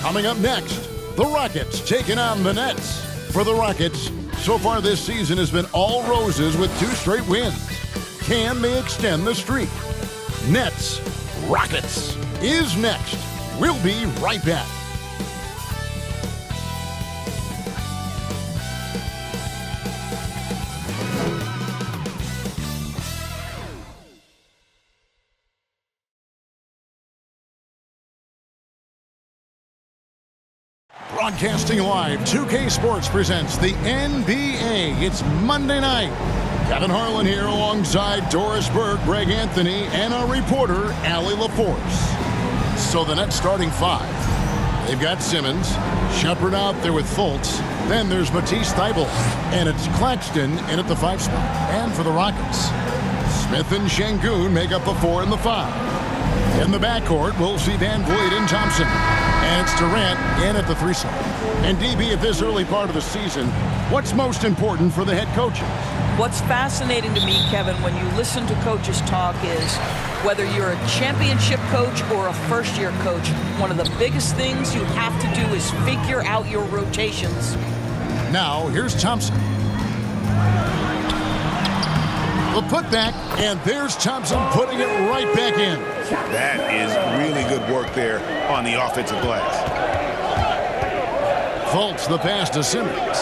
Coming up next, the Rockets taking on the Nets. For the Rockets, so far this season has been all roses with 2 straight wins. Can they extend the streak? Nets, Rockets is next. We'll be right back. Broadcasting live, 2K Sports presents the NBA. It's Monday night. Kevin Harlan here alongside Doris Burke, Greg Anthony, and our reporter, Allie LaForce. So the Nets starting 5. They've got Simmons, Shepherd out there with Fultz. Then there's Matisse Thybulle, and it's Claxton in at the 5 spot. And for the Rockets, Smith and Şengün make up the 4 and the 5. In the backcourt, we'll see Van Vliet and Thompson. And it's Durant in at the 3 spot. And DB, at this early part of the season, what's most important for the head coaches? What's fascinating to me, Kevin, when you listen to coaches talk is whether you're a championship coach or a first-year coach, one of the biggest things you have to do is figure out your rotations. Now, here's Thompson. The putback, and there's Thompson putting it right back in. That is really good work there on the offensive glass. Fultz the pass to Simmons.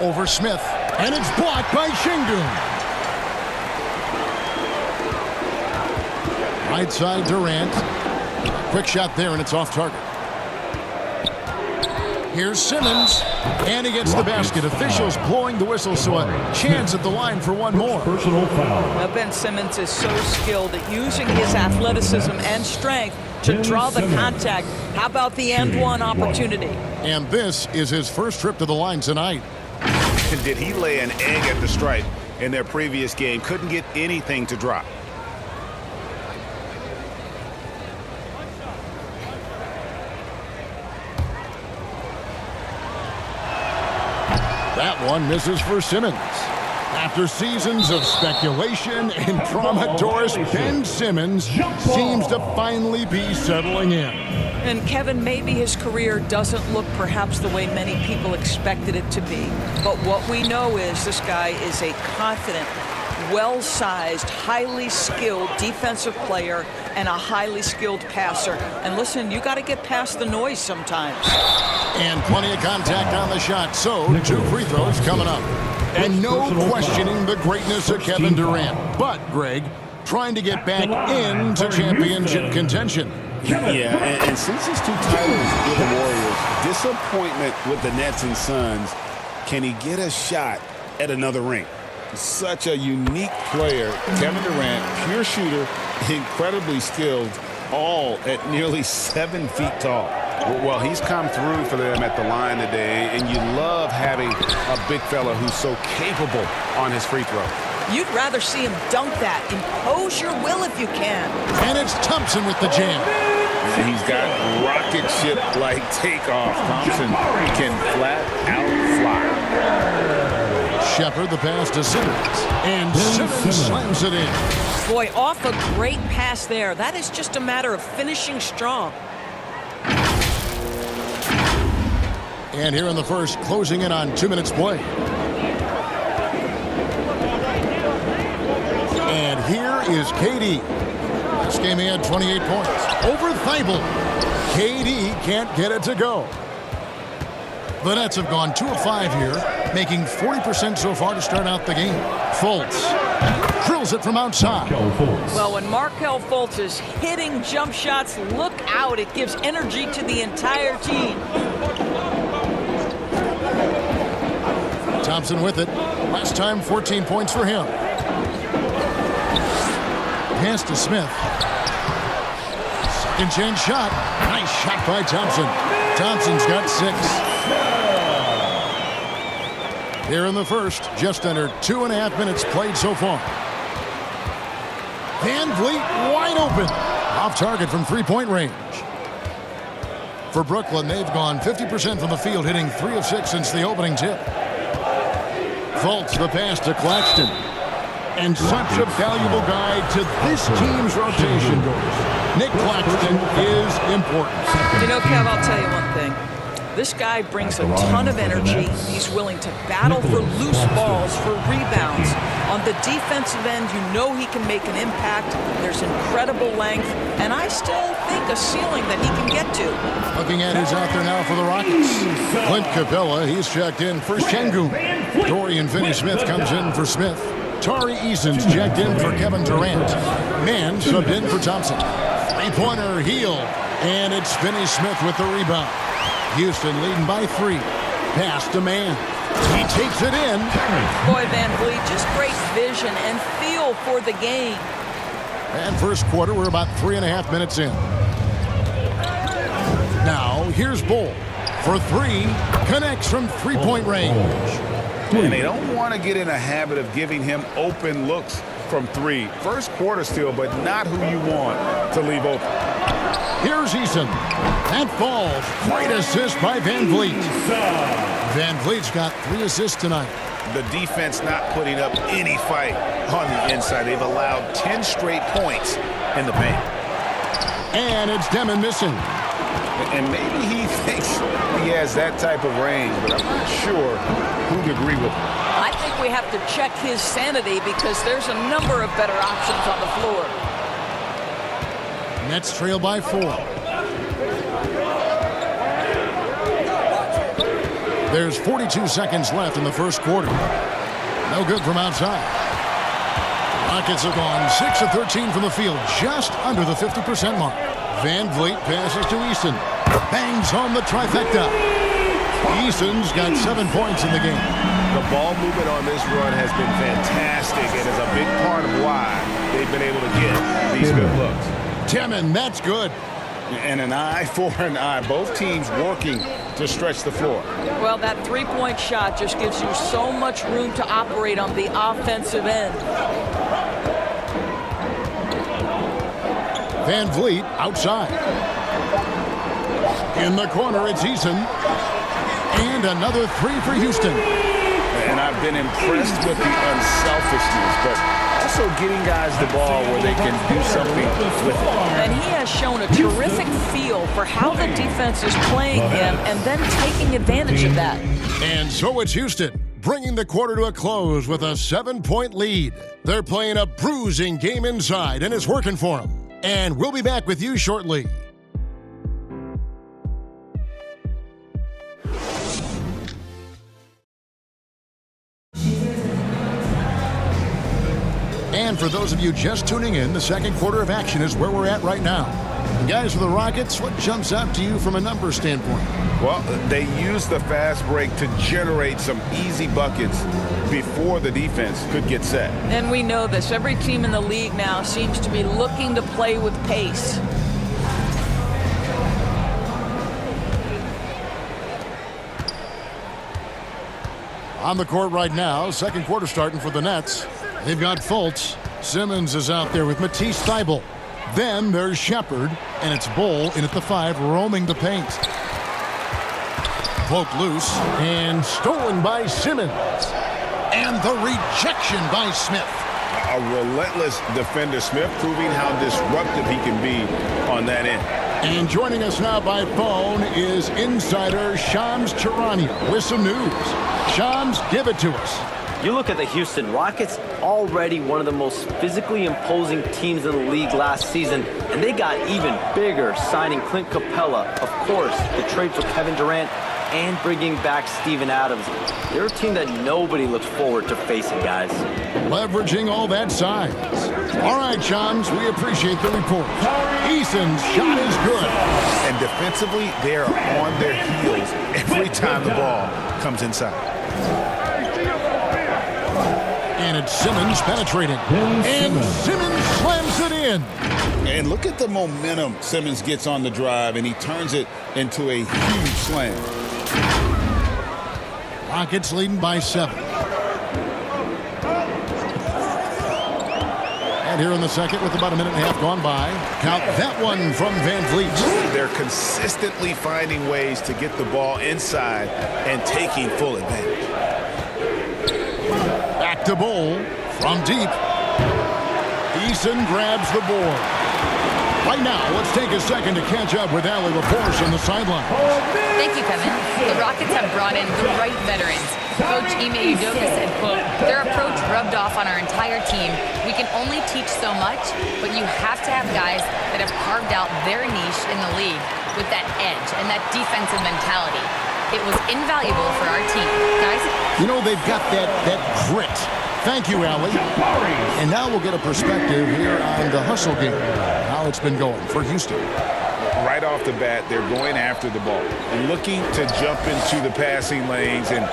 Over Smith, and it's blocked by Şengün. Right side Durant. Quick shot there, and it's off target. Here's Simmons, and he gets the basket. Officials blowing the whistle, so a chance at the line for one more. Personal foul. Now, Ben Simmons is so skilled at using his athleticism and strength to draw the contact. How about the and-one opportunity? And this is his first trip to the line tonight. Did he lay an egg at the stripe in their previous game? Couldn't get anything to drop. That one misses for Simmons. After seasons of speculation and drama, Doris, Ben Simmons seems to finally be settling in. And Kevin, maybe his career doesn't look perhaps the way many people expected it to be. But what we know is this guy is a confident, well-sized, highly skilled defensive player and a highly skilled passer. And listen, you got to get past the noise sometimes. And plenty of contact on the shot. So 2 free throws coming up. And no questioning the greatness of Kevin Durant. But, Greg, trying to get back into championship contention. Yeah, and since his 2 titles with the Warriors, disappointment with the Nets and Suns, can he get a shot at another ring? Such a unique player, Kevin Durant, pure shooter, incredibly skilled, all at nearly 7 feet tall. Well, he's come through for them at the line today, and you love having a big fella who's so capable on his free throw. You'd rather see him dunk that. Impose your will if you can. And it's Thompson with the jam. And he's got rocket ship-like takeoff. Thompson can flat out fly. Shepherd the pass to Simmons. And Simmons slams it in. Boy, off a great pass there. That is just a matter of finishing strong. And here in the first, closing in on 2 minutes play. And here is KD. This game he had 28 points. Over Thybulle. KD can't get it to go. The Nets have gone 2 of 5 here, making 40% so far to start out the game. Fultz drills it from outside. Well, when Markelle Fultz is hitting jump shots, look out. It gives energy to the entire team. Thompson with it. Last time, 14 points for him. Pass to Smith. Second chance shot. Nice shot by Thompson. Thompson's got 6. Here in the first, just under 2.5 minutes played so far. Van Vliet wide open. Off target from 3-point range. For Brooklyn, they've gone 50% from the field, hitting 3 of 6 since the opening tip. Fultz the pass to Claxton. And such a valuable guy to this team's rotation. Nick Claxton is important. You know, Kev, I'll tell you one thing. This guy brings a ton of energy. He's willing to battle for loose balls, for rebounds. On the defensive end, you know he can make an impact. There's incredible length, and I still think a ceiling that he can get to. Looking at who's out there now for the Rockets. Clint Capella, he's checked in for Şengün. Dorian Finney-Smith comes in for Smith. Tari Eason's checked in for Kevin Durant. Mann subbed in for Thompson. Three-pointer Hield, and it's Finney-Smith with the rebound. Houston leading by 3. Pass to Mann. He takes it in. Boy, Van Vliet, just great vision and feel for the game. And first quarter, we're about 3.5 minutes in. Now, here's Bull for 3. Connects from three-point range. And they don't want to get in a habit of giving him open looks from 3. First quarter still, but not who you want to leave open. Here's Eason. That falls. Great assist by Van Vliet. Van Vliet's got 3 assists tonight. The defense not putting up any fight on the inside. They've allowed 10 straight points in the paint. And it's Demon missing. And maybe he thinks he has that type of range, but I'm not sure who'd agree with him. I think we have to check his sanity because there's a number of better options on the floor. Nets trail by 4. There's 42 seconds left in the first quarter. No good from outside. Rockets have gone 6 of 13 from the field, just under the 50% mark. Van Vliet passes to Eason. Bangs home the trifecta. Eason's got 7 points in the game. The ball movement on this run has been fantastic and is a big part of why they've been able to get these good looks. Demon, that's good. And an eye for an eye. Both teams working to stretch the floor. Well, that three-point shot just gives you so much room to operate on the offensive end. Van Vliet outside. In the corner, it's Eason. And another 3 for Houston. And I've been impressed with the unselfishness, but also getting guys the ball where they can do something with it. And he has shown a terrific feel for how the defense is playing him and then taking advantage of that. And so it's Houston, bringing the quarter to a close with a 7-point lead. They're playing a bruising game inside, and it's working for them. And we'll be back with you shortly. And for those of you just tuning in, the second quarter of action is where we're at right now. And guys, for the Rockets, what jumps out to you from a numbers standpoint? Well, they use the fast break to generate some easy buckets before the defense could get set. And we know this. Every team in the league now seems to be looking to play with pace. On the court right now, second quarter starting for the Nets. They've got Fultz. Simmons is out there with Matisse Thybulle. Then there's Shepherd, and it's Bull in at the 5, roaming the paint. Poked loose, and stolen by Simmons. And the rejection by Smith. A relentless defender, Smith, proving how disruptive he can be on that end. And joining us now by phone is insider Shams Charania with some news. Shams, give it to us. You look at the Houston Rockets, already one of the most physically imposing teams in the league last season, and they got even bigger signing Clint Capella, of course, the trade for Kevin Durant, and bringing back Steven Adams. They're a team that nobody looks forward to facing, guys. Leveraging all that size. All right, Shams, we appreciate the report. Eason's shot is good. And defensively, they are on their heels every time the ball comes inside. And it's Simmons penetrating. And Simmons slams it in. And look at the momentum Simmons gets on the drive, and he turns it into a huge slam. Rockets leading by 7. And here in the second with about a minute and a half gone by. Count that one from Van Vliet. They're consistently finding ways to get the ball inside and taking full advantage. Back to Bull from deep. Eason grabs the board. Right now, let's take a second to catch up with Allie LaForce on the sideline. Thank you, Kevin. The Rockets have brought in the right veterans. Coach Ime Udoka said, quote, their approach rubbed off on our entire team. We can only teach so much, but you have to have guys that have carved out their niche in the league with that edge and that defensive mentality. It was invaluable for our team. Guys? You know, they've got that grit. Thank you, Allie. And now we'll get a perspective here on the hustle game, how it's been going for Houston. Right off the bat, they're going after the ball and looking to jump into the passing lanes and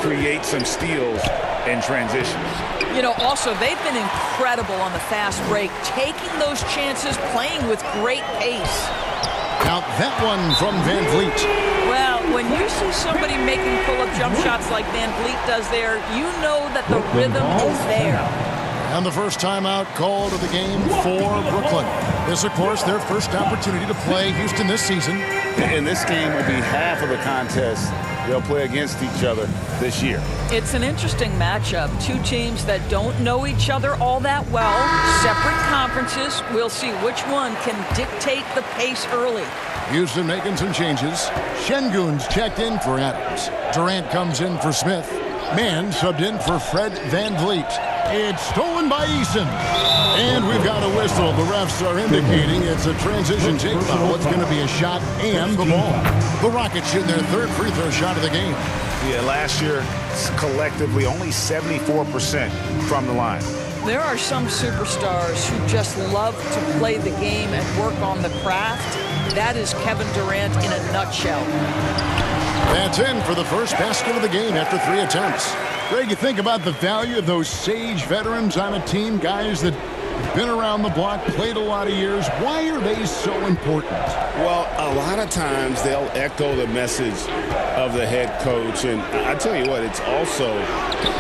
create some steals and transitions. You know, also, they've been incredible on the fast break, taking those chances, playing with great pace. Now, that one from Van Vliet. Well, when you see somebody making pull-up jump shots like Van Vliet does there, you know that the rhythm is there. And the first timeout called of the game for Brooklyn. This, of course, their first opportunity to play Houston this season. And this game will be half of the contest they'll play against each other this year. It's an interesting matchup. Two teams that don't know each other all that well. Separate conferences. We'll see which one can dictate the pace early. Houston making some changes. Şengün's checked in for Adams. Durant comes in for Smith. Mann subbed in for Fred Van Vliet. It's stolen by Eason. And we've got a whistle. The refs are indicating it's a transition take foul. It's going to be a shot and the ball. The Rockets shooting their third free throw shot of the game. Yeah, last year, collectively, only 74% from the line. There are some superstars who just love to play the game and work on the craft. That is Kevin Durant in a nutshell. That's in for the first basket of the game after 3 attempts. Greg, you think about the value of those sage veterans on a team, guys that have been around the block, played a lot of years. Why are they so important? Well, a lot of times they'll echo the message of the head coach. And I tell you what, it's also,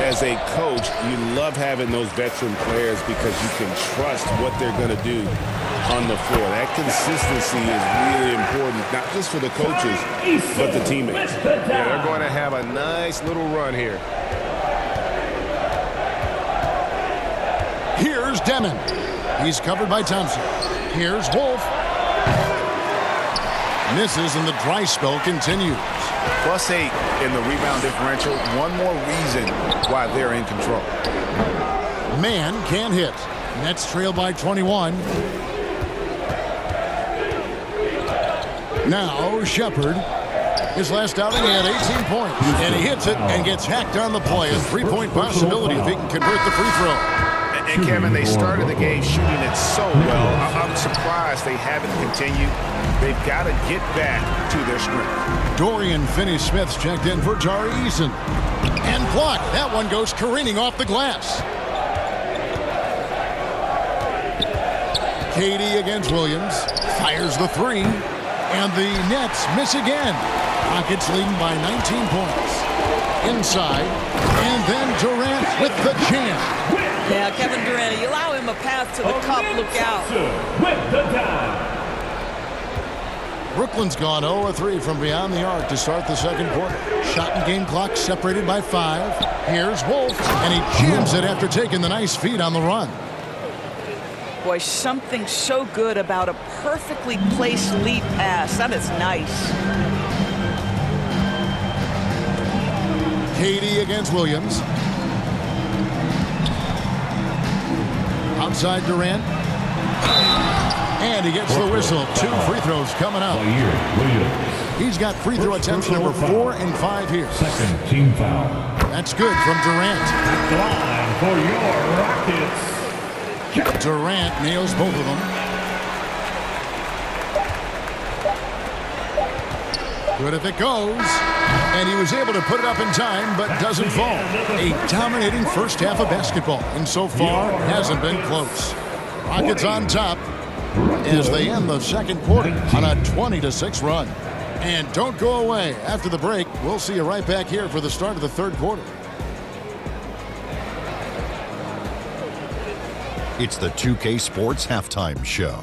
as a coach, you love having those veteran players because you can trust what they're going to do on the floor. That consistency is really important, not just for the coaches, but the teammates. Yeah, they're going to have a nice little run here. Here's Demon. He's covered by Thompson. Here's Wolf. Misses and the dry spell continues. +8 in the rebound differential. One more reason why they're in control. Mann can't hit. Nets trail by 21. Now Shepherd. His last outing, he had 18 points. And he hits it and gets hacked on the play. A three-point possibility if he can convert the free throw. And Kevin, they started the game shooting it so well. I'm surprised they haven't continued. They've got to get back to their strength. Dorian Finney-Smith's checked in for Tari Eason. And blocked. That one goes careening off the glass. Katie against Williams. Fires the three. And the Nets miss again. Rockets leading by 19 points. Inside. And then Durant with the jam. Yeah, Kevin Durant, you allow him a path to the cup, look out. Brooklyn's gone 0-3 from beyond the arc to start the second quarter. Shot and game clock separated by 5. Here's Wolf, and he jams it after taking the nice feed on the run. Boy, something so good about a perfectly placed lead pass. That is nice. Katie against Williams. Outside Durant. And he gets the whistle. 2 free throws coming up. He's got free throw attempts number 4 and 5 here. Second team foul. That's good from Durant. At the line for your Rockets. Durant nails both of them. Good if it goes. And he was able to put it up in time, but doesn't fall. A dominating first half of basketball, and so far hasn't been close. Rockets on top as they end the second quarter on a 20-6 run. And don't go away. After the break, we'll see you right back here for the start of the third quarter. It's the 2K Sports Halftime Show.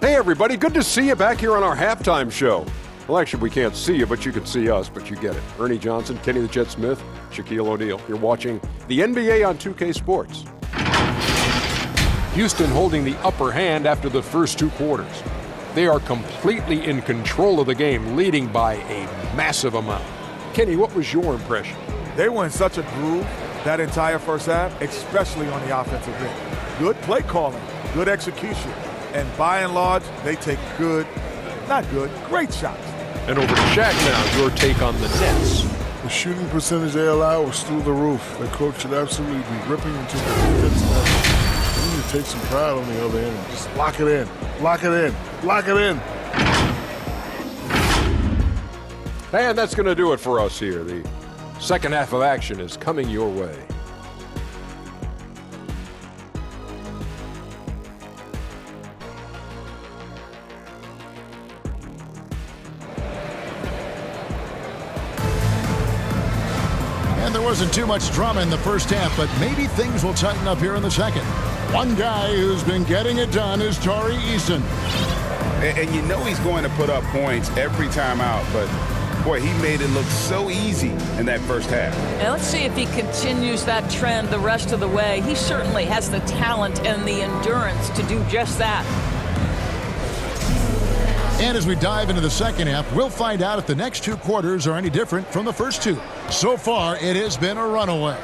Hey everybody, good to see you back here on our halftime show. Well, actually, we can't see you, but you can see us, but you get it. Ernie Johnson, Kenny the Jet Smith, Shaquille O'Neal. You're watching the NBA on 2K Sports. Houston holding the upper hand after the first 2 quarters. They are completely in control of the game, leading by a massive amount. Kenny, what was your impression? They were in such a groove that entire first half, especially on the offensive end. Good play calling, good execution, and by and large, they take great shots. And over to Shaq now, your take on the Nets. The shooting percentage they allow was through the roof. The coach should absolutely be ripping into the defensive end. They need to take some pride on the other end and just lock it in, lock it in, lock it in. And that's going to do it for us here. The second half of action is coming your way. And there wasn't too much drama in the first half, but maybe things will tighten up here in the second. One guy who's been getting it done is Tari Eason. And you know he's going to put up points every time out, but boy, he made it look so easy in that first half. And let's see if he continues that trend the rest of the way. He certainly has the talent and the endurance to do just that. And as we dive into the second half, we'll find out if the next 2 quarters are any different from the first 2. So far, it has been a runaway.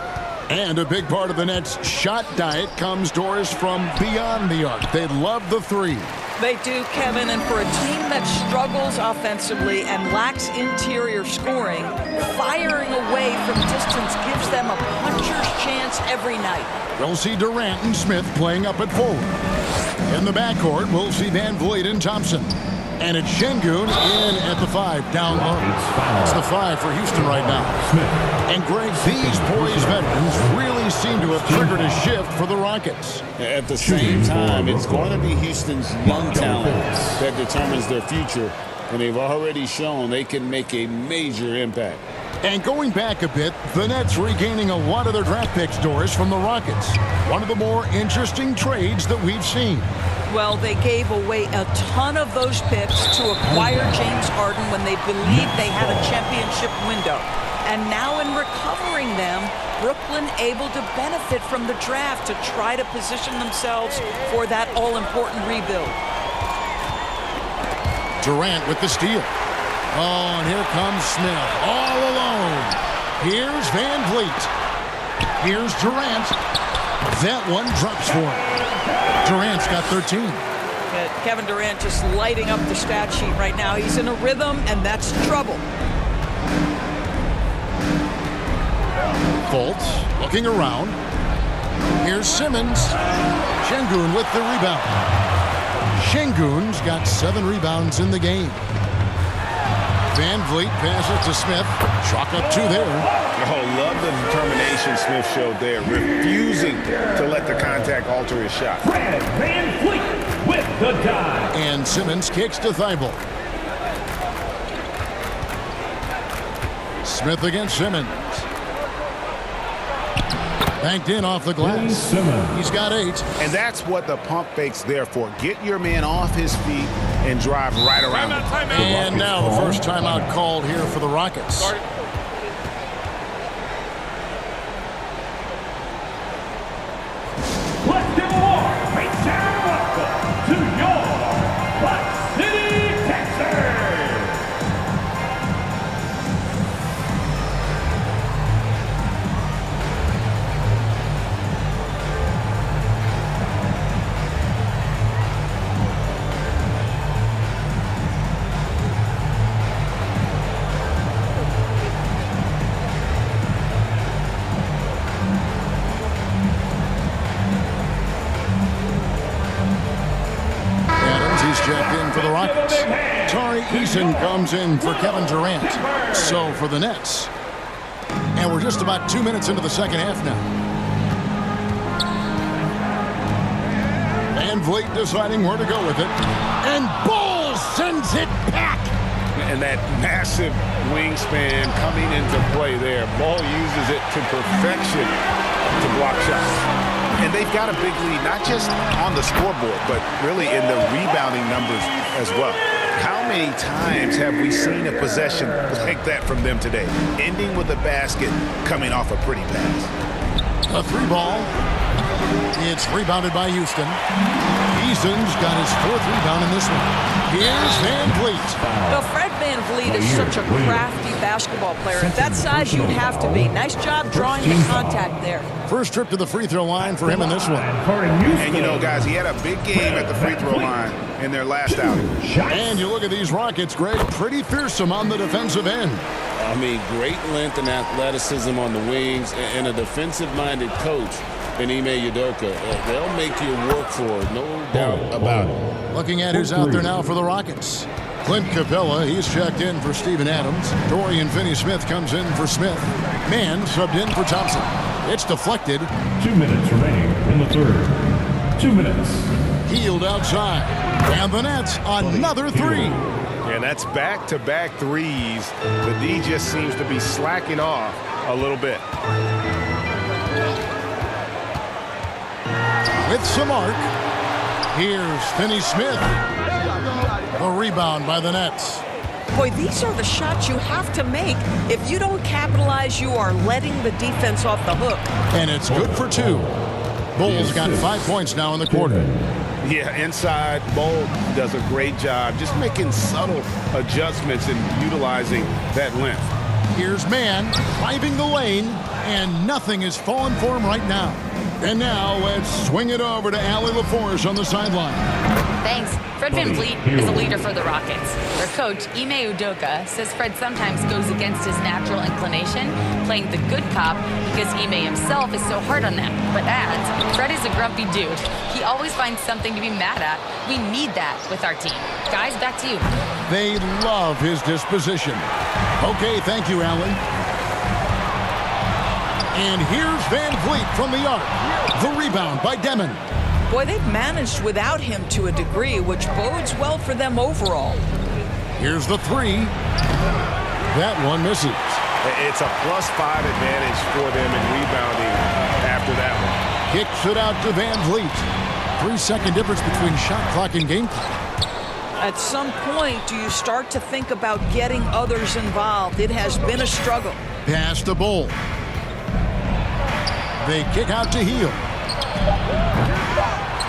And a big part of the Nets' shot diet comes, Doris, from beyond the arc. They love the 3. They do, Kevin, and for a team that struggles offensively and lacks interior scoring, firing away from distance gives them a puncher's chance every night. We'll see Durant and Smith playing up at forward. In the backcourt, we'll see Van Vliet and Thompson. And it's Şengün in at the 5, down low. It's the 5 for Houston right now. And Greg, these poised veterans really seem to have triggered a shift for the Rockets. At the same time, it's going to be Houston's young talent that determines their future. And they've already shown they can make a major impact. And going back a bit, the Nets regaining a lot of their draft picks, Doris, from the Rockets. One of the more interesting trades that we've seen. Well, they gave away a ton of those picks to acquire James Harden when they believed they had a championship window. And now in recovering them, Brooklyn able to benefit from the draft to try to position themselves for that all-important rebuild. Durant with the steal. Oh, and here comes Smith all alone. Here's Van Vliet. Here's Durant. That one drops for him. Durant's got 13. Kevin Durant just lighting up the stat sheet right now. He's in a rhythm, and that's trouble. Fultz looking around. Here's Simmons. Şengün with the rebound. Şengün's got 7 rebounds in the game. Van Vliet passes to Smith. Chalk up 2 there. Oh, love the determination Smith showed there, refusing to let the contact alter his shot. Fred Van Vliet with the dive. And Simmons kicks to Thibault. Smith against Simmons. Banked in off the glass. He's got 8. And that's what the pump fake's there for. Get your man off his feet and drive right around him. And now the first timeout called here for the Rockets. Let's give a warm, great sound welcome to your Buck City, Texas. Checked in for the Rockets. Tari Eason comes in for Kevin Durant. So for the Nets. And we're just about 2 minutes into the second half now. Van Vliet deciding where to go with it. And Ball sends it back. And that massive wingspan coming into play there. Ball uses it to perfection to block shots. And they've got a big lead, not just on the scoreboard, but really in the rebounding numbers as well. How many times have we seen a possession like that from them today, ending with a basket coming off a pretty pass? A 3 ball. It's rebounded by Houston. Eason's got his 4th rebound in this one. Here's Van Vliet. Well, Fred Van Vliet is such a crafty basketball player. At that size, you'd have to be. Nice job drawing the contact there. First trip to the free throw line for him in this one. And, you know, guys, he had a big game at the free throw line in their last outing. And you look at these Rockets, Greg, pretty fearsome on the defensive end. I mean, great length and athleticism on the wings, and a defensive-minded coach in Ime Udoka. They'll make you work for it, no doubt about it. Looking at who's out there now for the Rockets. Clint Capella, he's checked in for Steven Adams. Dorian Finney-Smith comes in for Smith. Mann subbed in for Thompson. It's deflected. 2 minutes remaining in the third. 2 minutes. Healed outside. And the Nets, another 3. And that's back-to-back threes. The D just seems to be slacking off a little bit. With some arc, here's Finney-Smith. A rebound by the Nets. Boy, these are the shots you have to make. If you don't capitalize, you are letting the defense off the hook. And it's good for 2. Bulls got 5 points now in the quarter. Yeah, inside, Bol does a great job just making subtle adjustments and utilizing that length. Here's Mann driving the lane, and nothing is falling for him right now. And now let's swing it over to Allie LaForce on the sideline. Thanks. Fred Van Vliet is a leader for the Rockets. Their coach, Ime Udoka, says Fred sometimes goes against his natural inclination, playing the good cop because Ime himself is so hard on them. But adds, Fred is a grumpy dude. He always finds something to be mad at. We need that with our team. Guys, back to you. They love his disposition. Okay, thank you, Allie. And here's Van Vliet from the arc. The rebound by Demon. Boy, they've managed without him to a degree, which bodes well for them overall. Here's the 3. That one misses. It's a +5 advantage for them in rebounding after that one. Kicks it out to Van Vliet. 3-second difference between shot clock and game clock. At some point, do you start to think about getting others involved? It has been a struggle. Pass to Bull. They kick out to Heel.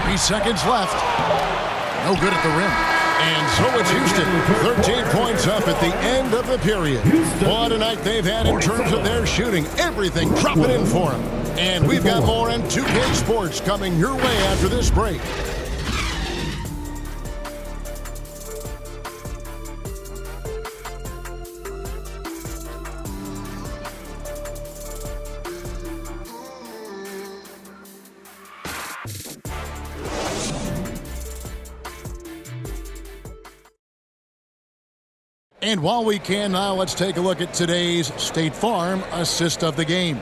3 seconds left. No good at the rim. And so it's Houston. 13 points up at the end of the period. What a night they've had in terms of their shooting. Everything dropping in for them. And we've got more on 2K Sports coming your way after this break. And while we can now, let's take a look at today's State Farm assist of the game.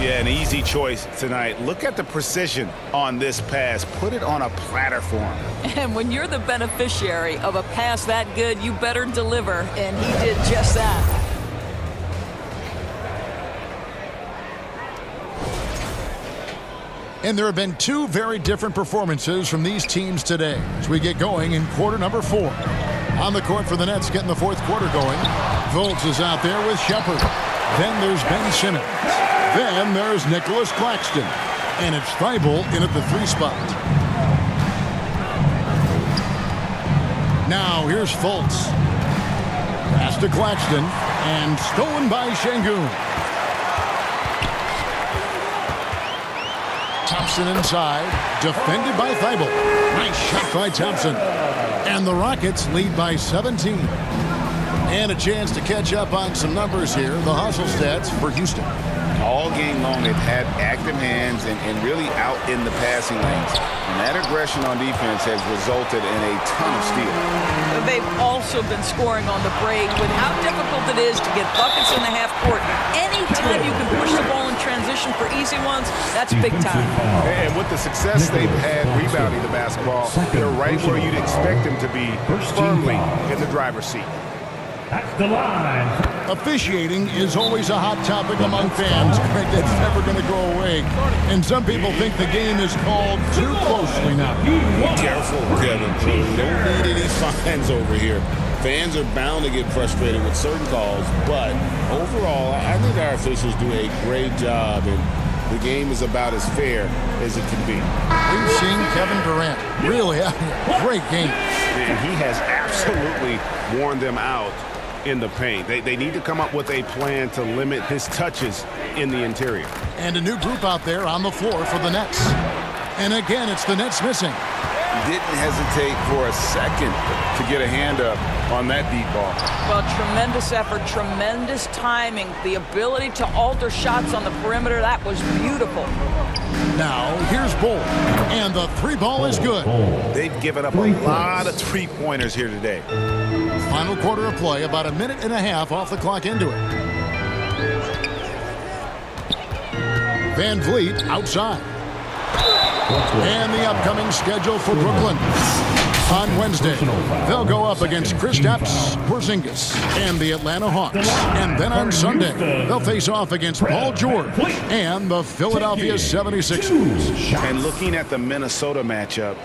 Yeah, an easy choice tonight. Look at the precision on this pass. Put it on a platter for him. And when you're the beneficiary of a pass that good, you better deliver. And he did just that. And there have been 2 very different performances from these teams today as we get going in quarter number 4. On the court for the Nets, getting the 4th quarter going. Fultz is out there with Shepard. Then there's Ben Simmons. Then there's Nicholas Claxton. And it's Thibault in at the 3 spot. Now here's Fultz. Pass to Claxton. And stolen by Şengün. Thompson inside. Defended by Thibault. Nice shot by Thompson. And the Rockets lead by 17. And a chance to catch up on some numbers here. The hustle stats for Houston. All game long, they've had active hands and really out in the passing lanes. And that aggression on defense has resulted in a ton of steals. They've also been scoring on the break with how difficult it is to get buckets in the half court. Anytime you can push the ball in transition for easy ones, that's big time. And with the success they've had rebounding the basketball, they're right where you'd expect them to be, firmly in the driver's seat. At the line. Officiating is always a hot topic among fans. Greg, that's never going to go away. And some people think the game is called too closely now. Be careful, Kevin. Don't need any fines over here. Fans are bound to get frustrated with certain calls, but overall, I think our officials do a great job in The game is about as fair as it can be. We've seen Kevin Durant really have a great game. And he has absolutely worn them out in the paint. They need to come up with a plan to limit his touches in the interior. And a new group out there on the floor for the Nets. And again, it's the Nets missing. Didn't hesitate for a second to get a hand up on that deep ball. Well, tremendous effort, tremendous timing, the ability to alter shots on the perimeter. That was beautiful. Now, here's Bull, and the three ball is good. They've given up a lot of three-pointers here today. Final quarter of play, about a minute and a half off the clock into it. Van Vliet outside. And the upcoming schedule for Brooklyn. On Wednesday, they'll go up against Kristaps Porzingis and the Atlanta Hawks. And then on Sunday, they'll face off against Paul George and the Philadelphia 76ers. And looking at the Minnesota matchup,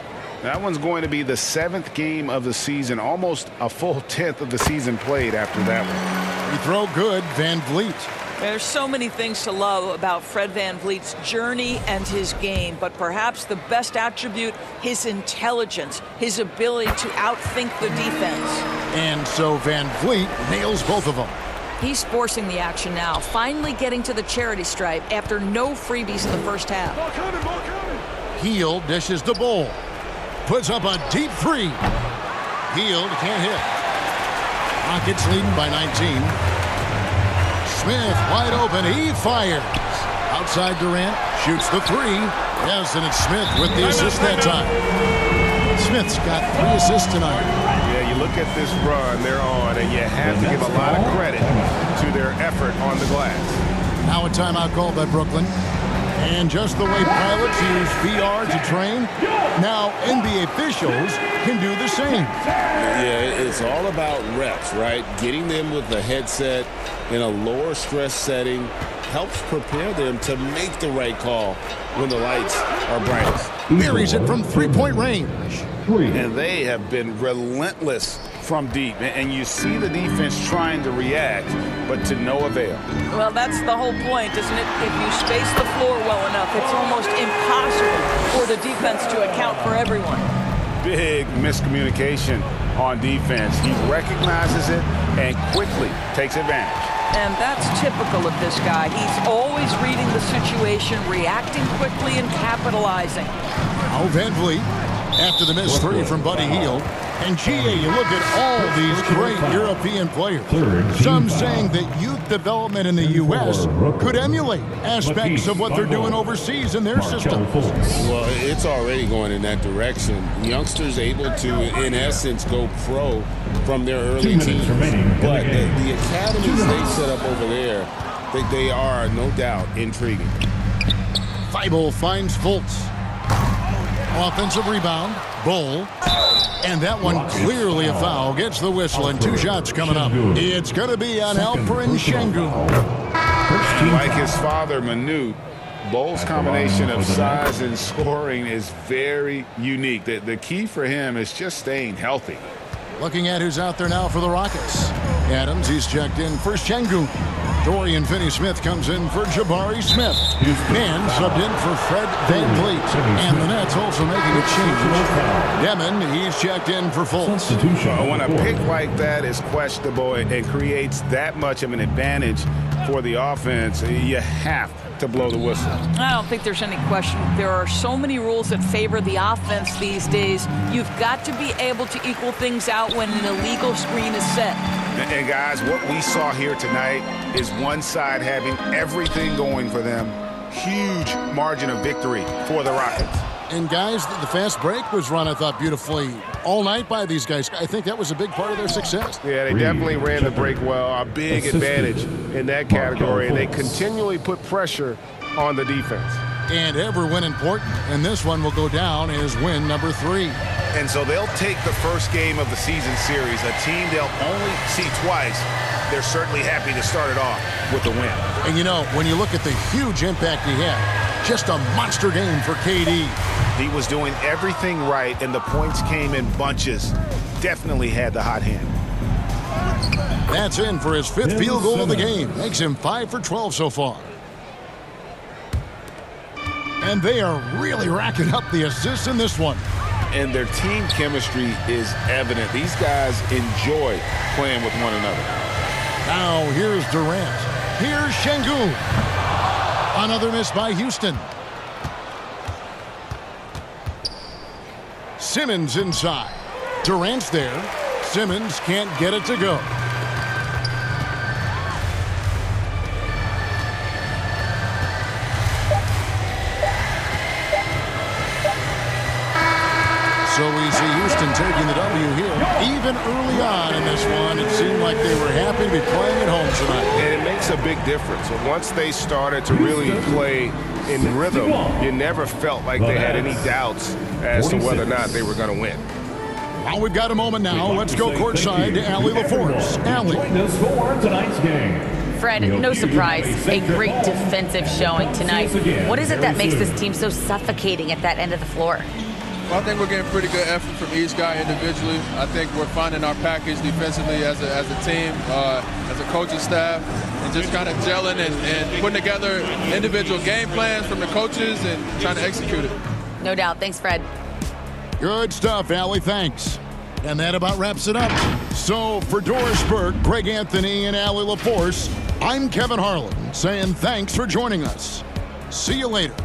that one's going to be the 7th game of the season, almost a full 10th of the season played after that one. We throw good, Van Vliet. There's so many things to love about Fred VanVleet's journey and his game, but perhaps the best attribute, his intelligence, his ability to outthink the defense. And so Van Vliet nails both of them. He's forcing the action now, finally getting to the charity stripe after no freebies in the first half. Hield dishes the Bull. Puts up a deep three. Hield can't hit. Rockets leading by 19. Smith wide open. He fires. Outside Durant. Shoots the three. Yes, and it's Smith with the assist that time. Smith's got 3 assists tonight. Yeah, you look at this run they're on, and you have to give a lot of credit to their effort on the glass. Now a timeout called by Brooklyn. And just the way pilots use VR to train, now NBA officials can do the same. Yeah, it's all about reps, right? Getting them with the headset in a lower stress setting helps prepare them to make the right call when the lights are brightest. Buries it from three-point range. And they have been relentless from deep. And you see the defense trying to react, but to no avail. Well, that's the whole point, isn't it? If you space the floor well enough, it's almost impossible for the defense to account for everyone. Big miscommunication on defense. He recognizes it and quickly takes advantage. And that's typical of this guy. He's always reading the situation, reacting quickly, and capitalizing. Oh, Van Vliet, after the missed three from Buddy Hield. And GA, you look at all these great European players. Some saying that youth development in the U.S. could emulate aspects of what they're doing overseas in their system. Well, it's already going in that direction. Youngsters able to, in essence, go pro from their early teens. But the academies they set up over there, they are, no doubt, intriguing. Thibault finds Fultz. Offensive rebound, Bull. And that one clearly a foul. Gets the whistle and 2 shots coming up. It's going to be on Alperen Sengun. Like his father, Manute, Bull's combination of size and scoring is very unique. The key for him is just staying healthy. Looking at who's out there now for the Rockets. Adams, he's checked in for Sengun. Dorian Finney-Smith comes in for Jabari Smith. And subbed in for Fred VanVleet. And the Nets also making a change. Demon, he's checked in for Fultz. When a pick like that is questionable and creates that much of an advantage for the offense, you have to blow the whistle. I don't think there's any question. There are so many rules that favor the offense these days. You've got to be able to equal things out when an illegal screen is set. And guys, what we saw here tonight is one side having everything going for them. Huge margin of victory for the Rockets. And guys, the fast break was run, I thought, beautifully all night by these guys. I think that was a big part of their success. Yeah, they definitely ran the break well. A big advantage in that category. And they continually put pressure on the defense. And every win important. And this one will go down as win number 3. And so they'll take the first game of the season series, a team they'll only see twice. They're certainly happy to start it off with a win. And you know, when you look at the huge impact he had, just a monster game for KD. He was doing everything right, and the points came in bunches. Definitely had the hot hand. That's in for his 5th field goal of the game. Makes him 5 for 12 so far. And they are really racking up the assists in this one. And their team chemistry is evident. These guys enjoy playing with one another. Now here's Durant. Here's Şengün. Another miss by Houston. Simmons inside. Durant's there. Simmons can't get it to go. So we see Houston taking the W here. Even early on in this one, it seemed like they were happy to be playing at home tonight. And it makes a big difference. Once they started to really play in rhythm, you never felt like they had any doubts as to whether or not they were going to win. Well, we've got a moment now. Let's go courtside to Allie LaForce. Allie. Fred, no surprise, a great defensive showing tonight. What is it that makes this team so suffocating at that end of the floor? Well, I think we're getting pretty good effort from each guy individually. I think we're finding our package defensively as a team, as a coaching staff, and just kind of gelling and putting together individual game plans from the coaches and trying to execute it. No doubt. Thanks, Fred. Good stuff, Allie. Thanks. And that about wraps it up. So for Doris Burke, Greg Anthony, and Allie LaForce, I'm Kevin Harlan saying thanks for joining us. See you later.